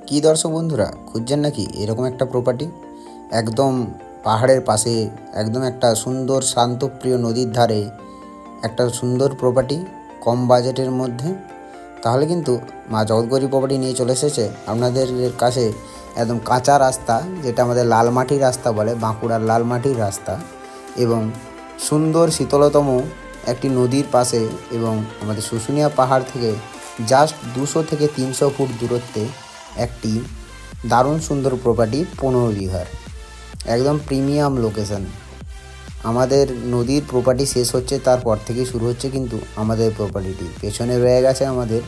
কি দর্শক বন্ধুরা খুঁজছেন নাকি এরকম একটা প্রপার্টি একদম পাহাড়ের পাশে, একদম একটা সুন্দর শান্তপ্রিয় নদীর ধারে একটা সুন্দর প্রপার্টি কম বাজেটের মধ্যে? তাহলে কিন্তু মা জগৎগৌরী প্রপার্টি নিয়ে চলে এসেছে আপনাদের কাছে একদম কাঁচা রাস্তা, যেটা আমাদের লাল মাটির রাস্তা বলে, বাঁকুড়ার লাল মাটির রাস্তা, এবং সুন্দর শীতলতম একটি নদীর পাশে, এবং আমাদের শুশুনিয়া পাহাড় থেকে জাস্ট 200 থেকে 300 ফুট দূরত্বে একটি দারুণ সুন্দর প্রপার্টি, 15 বিঘার, একদম প্রিমিয়াম লোকেশন। আমাদের নদীর প্রপার্টি শেষ হচ্ছে, তারপর থেকে শুরু হচ্ছে কিন্তু আমাদের প্রপার্টিটি। পেছনে রয়ে গেছে আমাদের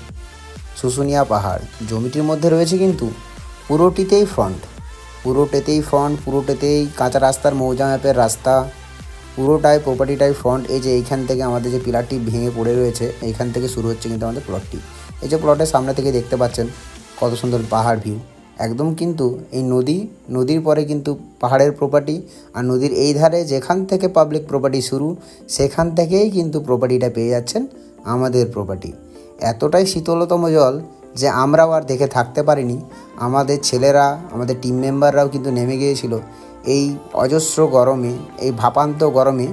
শুশুনিয়া পাহাড়, জমিটির মধ্যে রয়েছে কিন্তু পুরোটাতেই কাঁচা রাস্তার মৌজা ম্যাপের রাস্তা, পুরোটাই প্রপার্টিটাই ফ্রন্ট। এই যে এইখান থেকে আমাদের যে পিলারটি ভেঙে পড়ে রয়েছে, এইখান থেকে শুরু হচ্ছে কিন্তু আমাদের প্লটটি। এই যে প্লটের সামনে থেকে দেখতে পাচ্ছেন কত সুন্দর পাহাড় ভিউ, একদম কিন্তু এই নদীর পরে কিন্তু পাহাড়ের প্রপার্টি, আর নদীর এই ধারে যেখান থেকে পাবলিক প্রপার্টি শুরু, সেখান থেকেই কিন্তু প্রপার্টিটা পেয়ে যাচ্ছেন আমাদের প্রপার্টি। এতটাই শীতলতম জল যে আমরাও আর দেখে থাকতে পারিনি। আমাদের ছেলেরা, আমাদের টিম মেম্বাররাও কিন্তু নেমে গিয়েছিল এই অজস্র গরমে, এই ভাপান্ত গরমে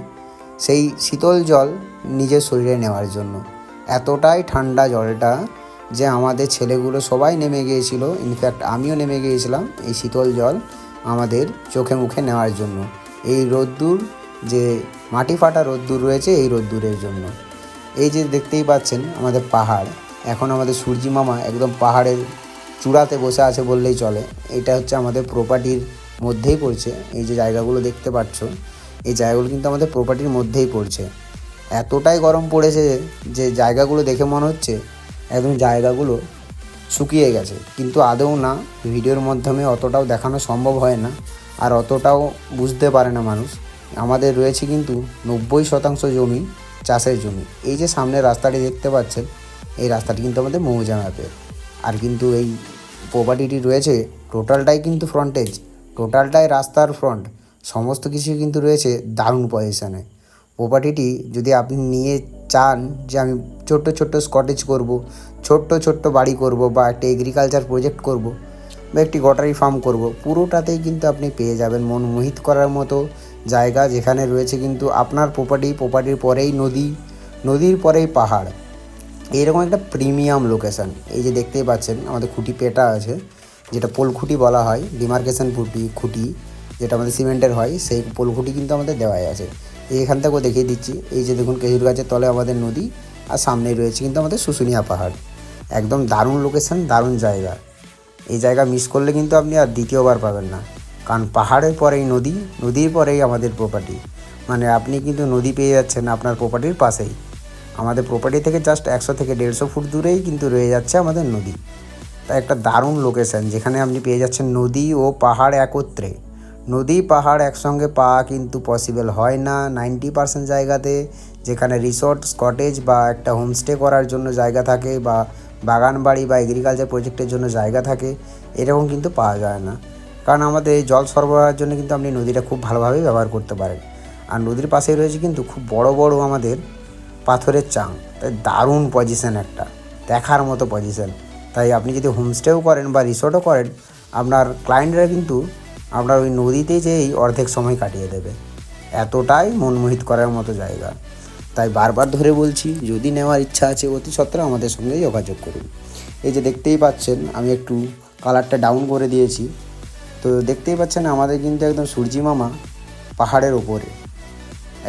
সেই শীতল জল নিজের শরীরে নেওয়ার জন্য। এতটাই ঠান্ডা জলটা যে আমাদের ছেলেগুলো সবাই নেমে গিয়েছিল, ইনফ্যাক্ট আমিও নেমে গিয়েছিলাম এই শীতল জল আমাদের চোখে মুখে নেওয়ার জন্য। এই রোদ্দুর, যে মাটি ফাটা রোদ্দুর রয়েছে, এই রোদ্দুরের জন্য। এই যে দেখতেই পাচ্ছেন আমাদের পাহাড়, এখন আমাদের সূর্যি মামা একদম পাহাড়ের চূড়াতে বসে আছে বললেই চলে। এটা হচ্ছে আমাদের প্রপার্টির মধ্যেই পড়ছে। এই যে জায়গাগুলো দেখতে পাচ্ছ, এই জায়গাগুলো কিন্তু আমাদের প্রপার্টির মধ্যেই পড়ছে। এতটাই গরম পড়েছে যে জায়গাগুলো দেখে মনে হচ্ছে একদম জায়গাগুলো শুকিয়ে গেছে, কিন্তু আদৌ না। ভিডিওর মাধ্যমে অতটাও দেখানো সম্ভব হয় না, আর অতটাও বুঝতে পারে না মানুষ। আমাদের রয়েছে কিন্তু 90% জমি চাষের জমি। এই যে সামনে রাস্তাটি দেখতে পাচ্ছেন, এই রাস্তাটি কিন্তু আমাদের মৌজা ম্যাপের। আর কিন্তু এই প্রপার্টিটি রয়েছে টোটালটাই কিন্তু ফ্রন্টেজ, টোটালটাই রাস্তার ফ্রন্ট, সমস্ত কিছু কিন্তু রয়েছে দারুণ পজিশনে। প্রপার্টিটি যদি আপনি নিয়ে চান যে আমি ছোট্ট ছোট্ট স্কটেজ করব, ছোট্ট বাড়ি করব, বা একটা এগ্রিকালচার প্রজেক্ট করব, বা একটি গটারি ফার্ম করব, পুরোটাতেই কিন্তু আপনি পেয়ে যাবেন মন মোহিত করার মতো জায়গা, যেখানে রয়েছে কিন্তু আপনার প্রপার্টির পরেই নদীর পরেই পাহাড়, এইরকম একটা প্রিমিয়াম লোকেশান। এই যে দেখতেই পাচ্ছেন আমাদের খুঁটি পেটা আছে, যেটা পোল খুঁটি বলা হয়, ডিমার্কেশন খুঁটি যেটা আমাদের সিমেন্টের হয়, সেই পোল খুঁটি কিন্তু আমাদের দেওয়াই আছে। এখান থেকেও দেখিয়ে দিচ্ছি, এই যে দেখুন খেজুর গাছের তলে আমাদের নদী, আর সামনেই রয়েছে কিন্তু আমাদের শুশুনিয়া পাহাড়। একদম দারুণ লোকেশান, দারুণ জায়গা। এই জায়গা মিস করলে কিন্তু আপনি আর দ্বিতীয়বার পাবেন না, কারণ পাহাড়ের পরেই নদীর পরেই আমাদের প্রপার্টি। মানে আপনি কিন্তু নদী পেয়ে যাচ্ছেন আপনার প্রপার্টির পাশেই। আমাদের প্রপার্টি থেকে জাস্ট 100 থেকে 150 ফুট দূরেই কিন্তু রয়ে যাচ্ছে আমাদের নদী। তাই একটা দারুণ লোকেশান, যেখানে আপনি পেয়ে যাচ্ছেন নদী ও পাহাড় একত্রে। নদী পাহাড় একসঙ্গে পাওয়া কিন্তু পসিবল হয় না 90% জায়গাতে, যেখানে রিসর্ট, কটেজ বা একটা হোমস্টে করার জন্য জায়গা থাকে, বা বাগান বাড়ি বা এগ্রিকালচার প্রজেক্টের জন্য জায়গা থাকে, এরকম কিন্তু পাওয়া যায় না। কারণ আমাদের এই জল সরবরাহের জন্য কিন্তু আপনি নদীটা খুব ভালোভাবে ব্যবহার করতে পারেন। আর নদীর পাশেই রয়েছে কিন্তু খুব বড় বড় আমাদের পাথরের চাং। তাই দারুণ পজিশন, একটা দেখার মতো পজিশন। তাই আপনি যদি হোমস্টেও করেন বা রিসর্টও করেন, আপনার ক্লায়েন্টরা কিন্তু আপনার ওই নদীতে যেই অর্ধেক সময় কাটিয়ে দেবে। এতটাই মনমোহিত করার মতো জায়গা। তাই বারবার ধরে বলছি, যদি নেওয়ার ইচ্ছা আছে অতি সত্ত্বর আমাদের সঙ্গে যোগাযোগ করুন। এই যে দেখতেই পাচ্ছেন আমি একটু কালারটা ডাউন করে দিয়েছি, তো দেখতেই পাচ্ছেন আমাদের কিন্তু একদম সূর্যি মামা পাহাড়ের ওপরে,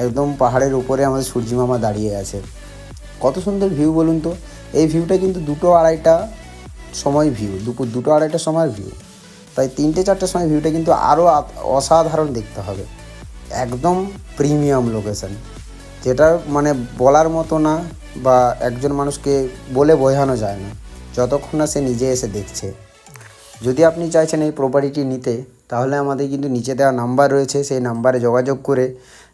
একদম পাহাড়ের উপরে আমাদের সূর্যি মামা দাঁড়িয়ে আছে। কত সুন্দর ভিউ বলুন তো। এই ভিউটা কিন্তু 2-2:30 সময় ভিউ, দুপুর 2-2:30 সময়ের ভিউ। তাই 3-4টার সময় ভিউটা কিন্তু আরও অসাধারণ দেখতে হবে। একদম প্রিমিয়াম লোকেশান, যেটা মানে বলার মতো না, বা একজন মানুষকে বলে বোঝানো যায় না যতক্ষণ না সে নিজে এসে দেখছে। যদি আপনি চাইছেন এই প্রপার্টিটি নিতে, তাহলে আমাদের কিন্তু নিচে দেওয়া নাম্বার রয়েছে, সেই নাম্বারে যোগাযোগ করে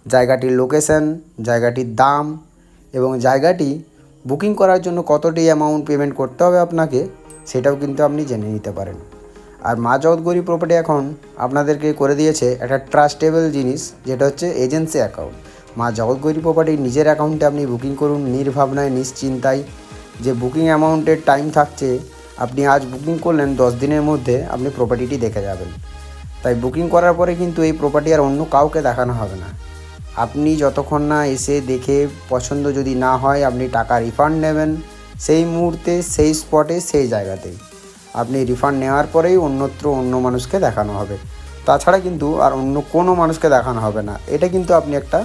জায়গাটির লোকেশন, জায়গাটির দাম এবং জায়গাটি বুকিং করার জন্য কতটি অ্যামাউন্ট পেমেন্ট করতে হবে আপনাকে, সেটাও কিন্তু আপনি জেনে নিতে পারেন। আর মা জগৎগৌরী প্রপার্টি এখন আপনাদেরকে করে দিয়েছে একটা ট্রাস্টেবল জিনিস, যেটা হচ্ছে এজেন্সি অ্যাকাউন্ট। মা জগৎগৌরী প্রপার্টির নিজের অ্যাকাউন্টে আপনি বুকিং করুন নির্ভাবনায়, নিশ্চিন্তায়, যে বুকিং অ্যামাউন্টের টাইম থাকছে আপনি আজ বুকিং করলেন, 10 দিনের মধ্যে আপনি প্রপার্টিটি দেখে যাবেন। তাই বুকিং করার পরে কিন্তু এই প্রপার্টি আর অন্য কাউকে দেখানো হবে না। আপনি যতক্ষণ না এসে দেখে পছন্দ যদি না হয়, আপনি টাকা রিফান্ড নেবেন সেই মুহূর্তে, সেই স্পটে, সেই জায়গাতেই। আপনি রিফান্ড নেওয়ার পরেই অন্যত্র অন্য মানুষকে দেখানো হবে। তাছাড়া কিন্তু আর অন্য কোনো মানুষকে দেখানো হবে না। এটা কিন্তু আপনি একটা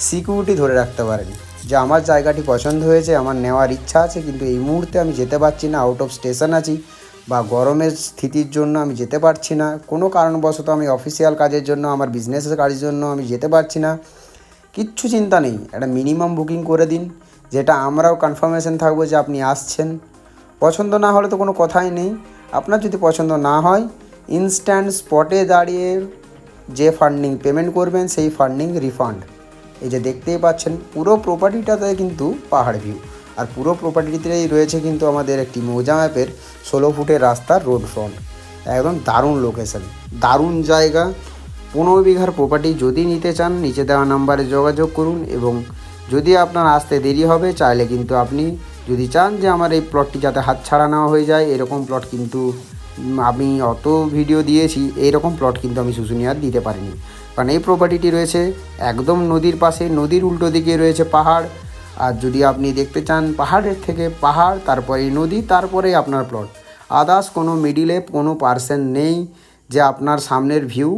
সিকিউরিটি ধরে রাখতে পারেন যে আমার জায়গাটি পছন্দ হয়েছে, আমার নেওয়ার ইচ্ছা আছে, কিন্তু এই মুহূর্তে আমি যেতে পারছি না, আউট অফ স্টেশন আছি, বা গরমের স্থিতির জন্য আমি যেতে পারছি না, কোনো কারণবশত আমি অফিসিয়াল কাজের জন্য, আমার বিজনেসের কাজের জন্য আমি যেতে পারছি না। কিচ্ছু চিন্তা নেই, একটা মিনিমাম বুকিং করে দিন, যেটা আমরাও কনফার্মেশন থাকবো যে আপনি আসছেন। পছন্দ না হলে তো কোনো কথাই নেই। আপনার যদি পছন্দ না হয়, ইনস্ট্যান্ট স্পটে দাঁড়িয়ে যে ফান্ডিং পেমেন্ট করবেন সেই ফান্ডিং রিফান্ড। এই যে দেখতেই পাচ্ছেন পুরো প্রপার্টিটাতে কিন্তু পাহাড় ভিউ, আর পুরো প্রপার্টিতেই রয়েছে কিন্তু আমাদের একটি মৌজা ম্যাপের 16 ফুটের রাস্তার রোড ফ্রন্ট। একদম দারুণ লোকেশন, দারুণ জায়গা। 15 বিঘার প্রপার্টি যদি নিতে চান, নিচে দেওয়া নাম্বারে যোগাযোগ করুন। এবং যদি আপনার আসতে দেরি হবে, চাইলে কিন্তু আপনি যদি চান যে আমার এই প্লটটি যাতে হাতছাড়া না হয়ে যায়, এরকম প্লট কিন্তু আমি অত ভিডিও দিয়েছি, এইরকম প্লট কিন্তু আমি শুশুনিয়ার দিতে পারিনি। কারণ এই প্রপার্টিটি রয়েছে একদম নদীর পাশে, নদীর উল্টো দিকে রয়েছে পাহাড়। আর যদি আপনি দেখতে চান পাহাড়ের থেকে পাহাড়, তারপরে নদী, তারপরে আপনার প্লট, আদার্স কোনো মিডিলে কোনো পার্সন নেই যে আপনার সামনের ভিউ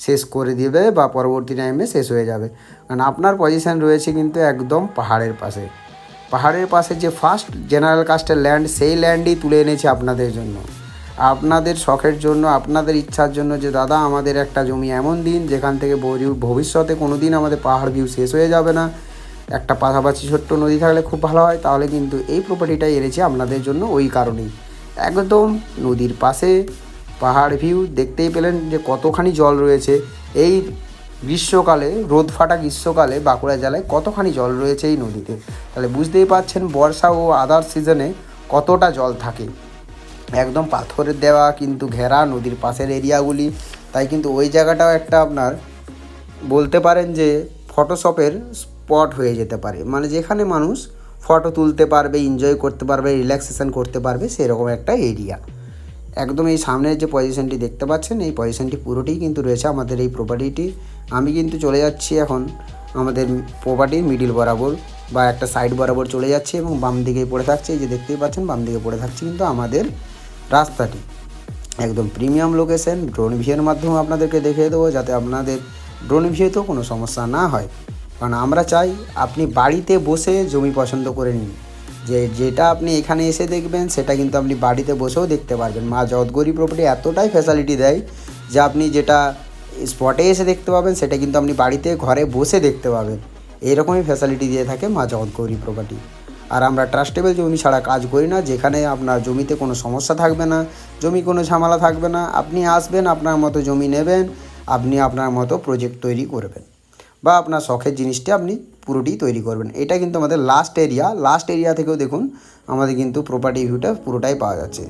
শেষ করে দেবে বা পরবর্তী টাইমে শেষ হয়ে যাবে। কারণ আপনার পজিশান রয়েছে কিন্তু একদম পাহাড়ের পাশে। পাহাড়ের পাশে যে ফার্স্ট জেনারেল কাস্টের ল্যান্ড, সেই ল্যান্ডই তুলে এনেছে আপনাদের জন্য, আপনাদের শখের জন্য, আপনাদের ইচ্ছার জন্য, যে দাদা আমাদের একটা জমি এমন দিন যেখান থেকে ভবিষ্যতে কোনো দিন আমাদের পাহাড় ভিউ শেষ হয়ে যাবে না, একটা পাশাপাশি ছোট্ট নদী থাকলে খুব ভালো হয়। তাহলে কিন্তু এই প্রপার্টিটাই এনেছে আপনাদের জন্য ওই কারণেই। একদম নদীর পাশে পাহাড় ভিউ, দেখতেই পেলেন যে কতখানি জল রয়েছে। এই গ্রীষ্মকালে, রোদ ফাটা গ্রীষ্মকালে বাঁকুড়া জেলায় কতখানি জল রয়েছে এই নদীতে। তাহলে বুঝতেই পারছেন বর্ষা ও আদার সিজনে কতটা জল থাকে। একদম পাথরের দেওয়া কিন্তু ঘেরা নদীর পাশের এরিয়াগুলি। তাই কিন্তু ওই জায়গাটাও একটা আপনার বলতে পারেন যে ফটোশপের স্পট হয়ে যেতে পারে, মানে যেখানে মানুষ ফটো তুলতে পারবে, এনজয় করতে পারবে, রিল্যাক্সেশন করতে পারবে, সেরকম একটা এরিয়া। একদম এই সামনের যে পজিশনটি দেখতে পাচ্ছেন, এই পজিশনটি পুরোটিই কিন্তু রয়েছে আমাদের এই প্রপার্টিটি। আমি কিন্তু চলে যাচ্ছি এখন আমাদের প্রপার্টির মিডিল বরাবর বা একটা সাইড বরাবর চলে যাচ্ছি, এবং বাম দিকে পড়ে থাকছে, এই যে দেখতেই পাচ্ছেন বাম দিকে পড়ে থাকছে কিন্তু আমাদের রাস্তাটি। একদম প্রিমিয়াম লোকেশন। ড্রোন ভিউয়ের মাধ্যমে আপনাদেরকে দেখিয়ে দেবো, যাতে আপনাদের ড্রোন ভিউতেও কোনো সমস্যা না হয়। কারণ আমরা চাই আপনি বাড়িতে বসে জমি পছন্দ করে নিন, যেটা আপনি এখানে এসে দেখবেন সেটা কিন্তু আপনি বাড়িতে বসেও দেখতে পারবেন। মা জগৎগৌরী প্রপার্টি এতটাই ফ্যাসিলিটি দেয় যে আপনি যেটা স্পটে এসে দেখতে পাবেন সেটা কিন্তু আপনি বাড়িতে ঘরে বসে দেখতে পাবেন। এইরকমই ফ্যাসিলিটি দিয়ে থাকে মা জগৎগৌরী প্রপার্টি। আর আমরা ট্রাস্টেবল জমি ছাড়া কাজ করি না, যেখানে আপনার জমিতে কোনো সমস্যা থাকবে না, জমি কোনো ঝামেলা থাকবে না। আপনি আসবেন, আপনার মতো জমি নেবেন, আপনি আপনার মতো প্রজেক্ট তৈরি করবেন, বা আপনার শখের জিনিসটা আপনি পুরোটি তৈরি করবেন। এটা কিন্তু আমাদের লাস্ট এরিয়া থেকেও দেখুন আমাদের কিন্তু প্রপার্টি ভিউটা পুরোটাই পাওয়া যাচ্ছে।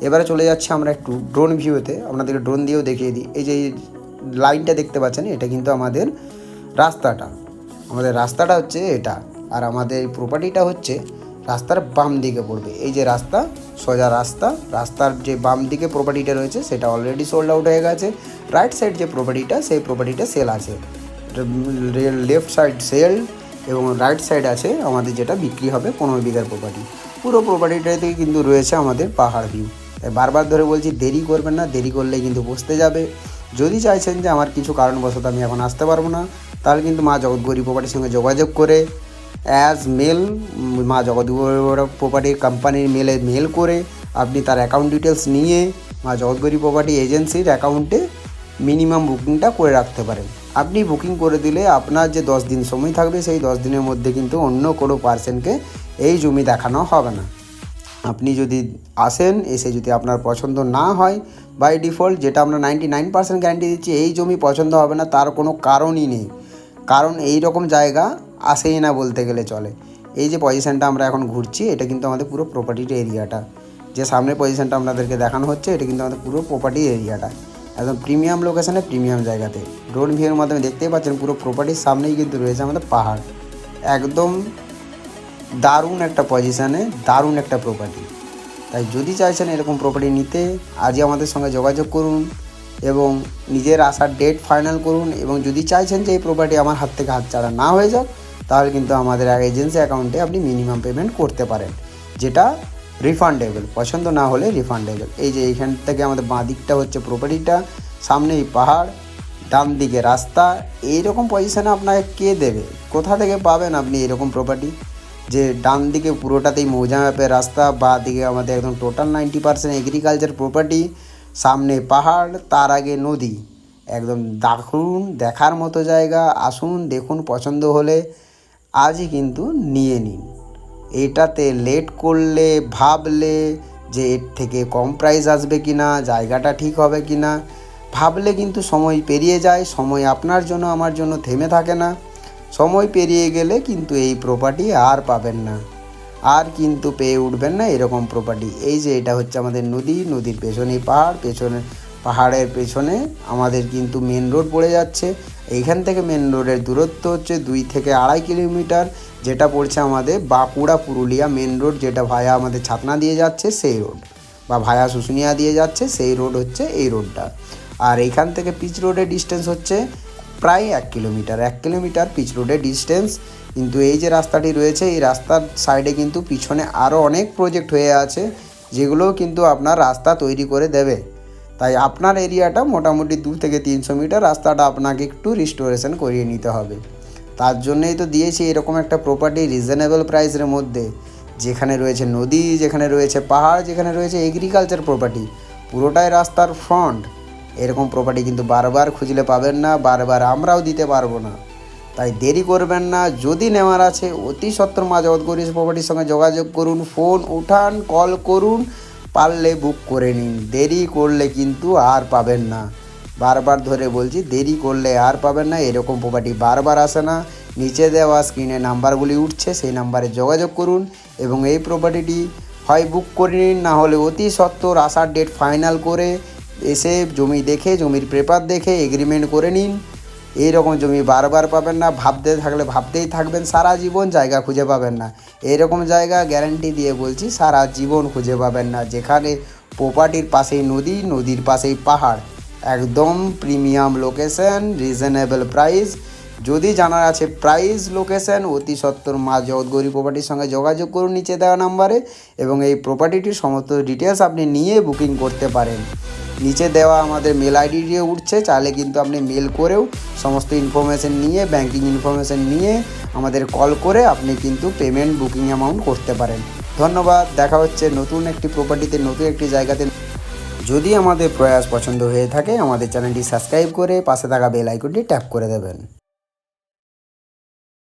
এবারে চলে যাচ্ছে আমরা একটু ড্রোন ভিউতে, আপনাদেরকে ড্রোন দিয়েও দেখিয়ে দিই। এই যে লাইনটা দেখতে পাচ্ছেন, এটা কিন্তু আমাদের রাস্তাটা হচ্ছে এটা। আর আমাদের এই প্রপার্টিটা হচ্ছে রাস্তার বাম দিকে পড়বে। এই যে রাস্তা, সোজা রাস্তার যে বাম দিকে প্রপার্টিটা রয়েছে সেটা অলরেডি সোল্ড আউট হয়ে গেছে। রাইট সাইড যে প্রপার্টিটা, সেই প্রপার্টিটা সেল আছে। লেফট সাইড সেল এবং রাইট সাইড আছে আমাদের যেটা বিক্রি হবে 15 বিঘার প্রপার্টি। পুরো প্রপার্টিটাতেই কিন্তু রয়েছে আমাদের পাহাড় ভিউ। তাই বারবার ধরে বলছি দেরি করবেন না, দেরি করলে কিন্তু বসতে যাবে। যদি চাইছেন যে আমার কিছু কারণবশত আমি এখন আসতে পারবো না, তাহলে কিন্তু মা জগৎগৌরী প্রপার্টির সঙ্গে যোগাযোগ করে অ্যাজ মেল, মা জগৎগৌরী প্রপার্টির কোম্পানির মেল করে আপনি তার অ্যাকাউন্ট ডিটেলস নিয়ে মা জগৎগৌরী প্রপার্টি এজেন্সির অ্যাকাউন্টে মিনিমাম বুকিংটা করে রাখতে পারেন। আপনি বুকিং করে দিলে আপনার যে 10 দিন সময় থাকবে, সেই 10 দিনের মধ্যে কিন্তু অন্য কোনো পার্সনকে এই জমি দেখানো হবে না। আপনি যদি আসেন, এসে যদি আপনার পছন্দ না হয়, বাই ডিফল্ট যেটা আমরা 99% গ্যারান্টি দিচ্ছি, এই জমি পছন্দ হবে না, তার কোনো কারণই নেই। কারণ এই রকম জায়গা আসেই না বলতে গেলে চলে। এই যে পজিশানটা আমরা এখন ঘুরছি, এটা কিন্তু আমাদের পুরো প্রপার্টির এরিয়াটা। যে সামনের পজিশানটা আপনাদেরকে দেখানো হচ্ছে, এটা কিন্তু আমাদের পুরো প্রপার্টির এরিয়াটা। একদম প্রিমিয়াম লোকেশানে, প্রিমিয়াম জায়গাতে। ড্রোন ভিউয়ের মাধ্যমে দেখতেই পাচ্ছেন পুরো প্রপার্টির সামনেই কিন্তু রয়েছে আমাদের পাহাড়। একদম দারুণ একটা পজিশানে, দারুণ একটা প্রপার্টি। তাই যদি চাইছেন এরকম প্রপার্টি নিতে, আজই আমাদের সঙ্গে যোগাযোগ করুন এবং নিজের আসার ডেট ফাইনাল করুন। এবং যদি চাইছেন যে এই প্রপার্টি আমার হাত থেকে হাতছাড়া না হয়ে যাক, তাহলে কিন্তু আমাদের এজেন্সি অ্যাকাউন্টে আপনি মিনিমাম পেমেন্ট করতে পারেন, যেটা রিফান্ডেবল। পছন্দ না হলে রিফান্ডেবল। এই যে এইখান থেকে আমাদের বাঁ দিকটা হচ্ছে প্রপার্টিটা, সামনেই পাহাড়, ডান দিকে রাস্তা। এইরকম পজিশানে আপনাকে কে দেবে? কোথা থেকে পাবেন আপনি এরকম প্রপার্টি? যে ডান দিকে পুরোটাতেই মৌজা ম্যাপের রাস্তা, বাঁ দিকে আমাদের একদম টোটাল 90% এগ্রিকালচার প্রপার্টি, সামনে পাহাড়, তার আগে নদী। একদম দারুণ দেখার মতো জায়গা। আসুন দেখুন, পছন্দ হলে আজই কিন্তু নিয়ে নিন। এটাতে লেট করলে, ভাবলে যে এর থেকে কম প্রাইস আসবে কি না, জায়গাটা ঠিক হবে কি না, ভাবলে কিন্তু সময় পেরিয়ে যায়। সময় আপনার জন্য আমার জন্য থেমে থাকে না। সময় পেরিয়ে গেলে কিন্তু এই প্রপার্টি আর পাবেন না, আর কিন্তু পেয়ে উঠবেন না এরকম প্রপার্টি। এই যে এটা হচ্ছে আমাদের নদী, নদীর পেছনেই পাহাড়, পাহাড়ের পেছনে আমাদের কিন্তু মেন রোড পড়ে যাচ্ছে। এইখান থেকে মেন রোডের দূরত্ব হচ্ছে 2 থেকে 2.5 কিলোমিটার, যেটা পড়ছে আমাদের বাঁকুড়া পুরুলিয়া মেন রোড, যেটা ভায়া আমাদের ছাতনা দিয়ে যাচ্ছে সেই রোড, বা ভায়া শুশুনিয়া দিয়ে যাচ্ছে সেই রোড হচ্ছে এই রোডটা। আর এইখান থেকে পিচ রোডের ডিস্টেন্স হচ্ছে প্রায় 1 কিলোমিটার। 1 কিলোমিটার পিচ রোডের ডিস্টেন্স। কিন্তু এই যে রাস্তাটি রয়েছে, এই রাস্তার সাইডে কিন্তু পিছনে আরও অনেক প্রজেক্ট হয়ে আছে, যেগুলোও কিন্তু আপনার রাস্তা তৈরি করে দেবে। তাই আপনার এরিয়াটা মোটামুটি 2 থেকে 300 মিটার রাস্তাটা আপনাকে একটু রিস্টোরেশন করিয়ে নিতে হবে। তার জন্যই তো দিয়েছি এরকম একটা প্রপার্টি রিজনেবল প্রাইসের মধ্যে, যেখানে রয়েছে নদী, যেখানে রয়েছে পাহাড়, যেখানে রয়েছে এগ্রিকালচার প্রপার্টি, পুরোটাই রাস্তার ফ্রন্ট। এরকম প্রপার্টি কিন্তু বারবার খুঁজলে পাবেন না, বারবার আমরাও দিতে পারবো না। তাই দেরি করবেন না। যদি নেওয়ার আছে অতি সত্বর মা জগৎগৌরী প্রপার্টির সঙ্গে যোগাযোগ করুন, ফোন উঠান, কল করুন, পারলে বুক করে নিন। দেরি করলে কিন্তু আর পাবেন না। বারবার ধরে বলছি, দেরি করলে আর পাবেন না। এরকম প্রপার্টি বারবার আসে না। নিচে দেওয়া স্ক্রিনে নাম্বারগুলি উঠছে, সেই নাম্বারে যোগাযোগ করুন এবং এই প্রপার্টিটি হয় বুক করে নিন, না হলে অতি সত্বর আসার ডেট ফাইনাল করে এসে জমি দেখে, জমির পেপার দেখে এগ্রিমেন্ট করে নিন। এইরকম জমি বারবার পাবেন না। ভাবতে থাকলে ভাবতেই থাকবেন, সারা জীবন জায়গা খুঁজে পাবেন না। এইরকম জায়গা গ্যারান্টি দিয়ে বলছি সারা জীবন খুঁজে পাবেন না, যেখানে প্রপার্টির পাশেই নদী, নদীর পাশেই পাহাড়, একদম প্রিমিয়াম লোকেশন, রিজনেবল প্রাইস। যদি জানার আছে প্রাইস, লোকেশন, অতি সত্বর মা জগৎগৌরী প্রপার্টির সঙ্গে যোগাযোগ করুন নিচে দেওয়া নাম্বারে, এবং এই প্রপার্টিটির সমস্ত ডিটেলস আপনি নিয়ে বুকিং করতে পারেন। নিচে দেওয়া আমাদের মেল আইডি দিয়ে উঠছে, চাইলে কিন্তু আপনি মেল করেও সমস্ত ইনফরমেশন নিয়ে, ব্যাঙ্কিং ইনফরমেশন নিয়ে আমাদের কল করে আপনি কিন্তু পেমেন্ট বুকিং অ্যামাউন্ট করতে পারেন। ধন্যবাদ। দেখা হচ্ছে নতুন একটি প্রপার্টিতে, নতুন একটি জায়গাতে। যদি আমাদের প্রয়াস পছন্দ হয়ে থাকে, আমাদের চ্যানেলটি সাবস্ক্রাইব করে পাশে থাকা বেল আইকনটি ট্যাপ করে দেবেন।